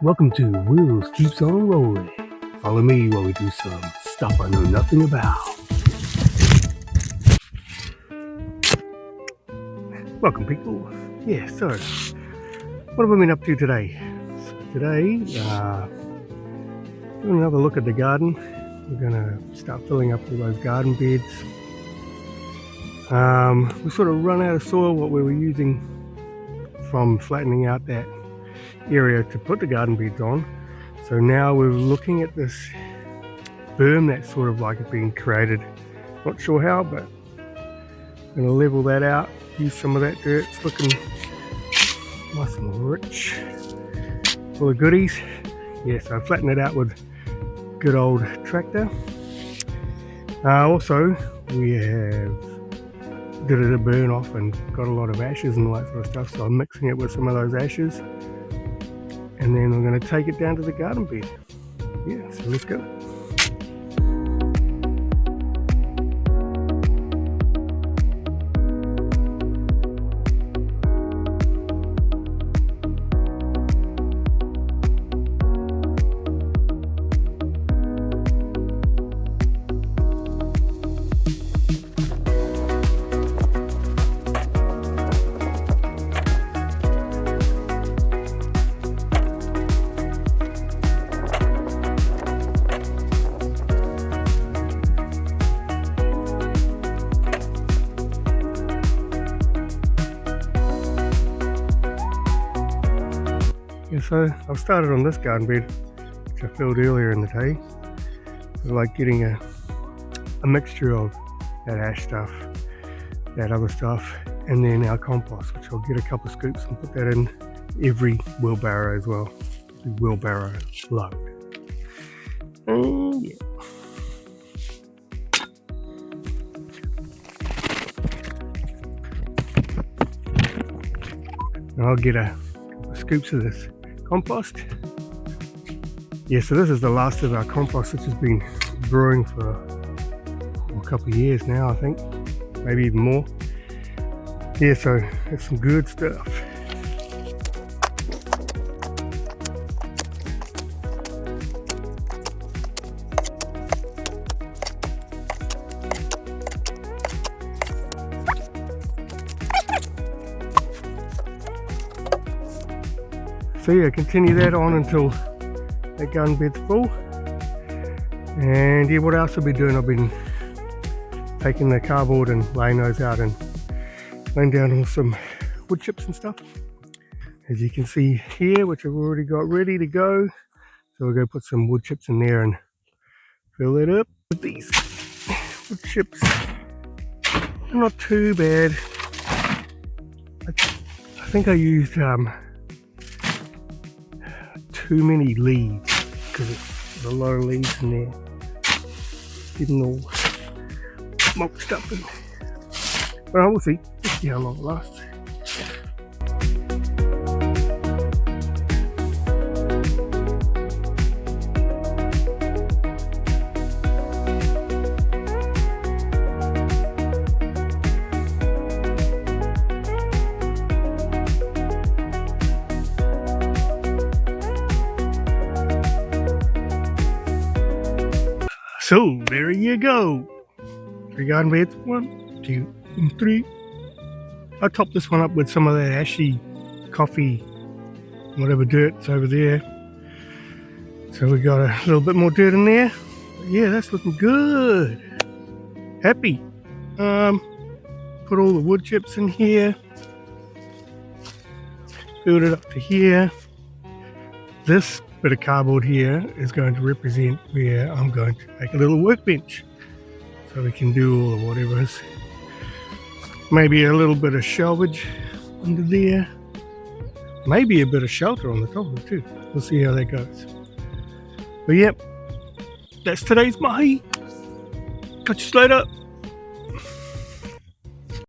Welcome to Willz Keeps on Rolling. Follow me while we do some stuff I know nothing about. Welcome, people. Yeah, so what have I been up to today? Today, doing another look at the garden. We're gonna start filling up all those garden beds. We sort of run out of soil what we were using from flattening out that area to put the garden beds on. So now we're looking at this berm that's sort of like being created. Not sure how, but I'm going to level that out, use some of that dirt. It's looking nice and rich, full of goodies. Yeah, so flatten it out with good old tractor. Also, we have did it a burn off and got a lot of ashes and all that sort of stuff, so I'm mixing it with some of those ashes, and then we're going to take it down to the garden bed. Yeah, so let's go. Yeah, so I've started on this garden bed, which I filled earlier in the day. So like getting a mixture of that ash stuff, that other stuff, and then our compost, which I'll get a couple of scoops and put that in every wheelbarrow as well. Wheelbarrow load. And yeah. And I'll get a couple of scoops of this compost. Yeah, so this is the last of our compost, which has been brewing for a couple of years now, I think, maybe even more. Yeah, so it's some good stuff. So yeah, continue that on until that garden bed's full. And yeah, what else I've been doing? I've been taking the cardboard and laying those out and laying down all some wood chips and stuff. As you can see here, which I've already got ready to go. So we're going to put some wood chips in there and fill it up with these wood chips. They're not too bad. I think I used too many leaves because there's a lot of leaves in there, getting all mulched up. But we'll see. Let's see how long it lasts. So there you go. 3 garden beds. 1, 2, and 3. I topped this one up with some of that ashy coffee, whatever dirt's over there. So we got a little bit more dirt in there. But yeah, that's looking good. Happy. Put all the wood chips in here. Filled it up to here. This bit of cardboard here is going to represent where I'm going to make a little workbench, so we can do all of whatever is. Maybe a little bit of shelvage under there, maybe a bit of shelter on the top of it too. We'll see how that goes. But yep, that's today's mahi. Catch you later.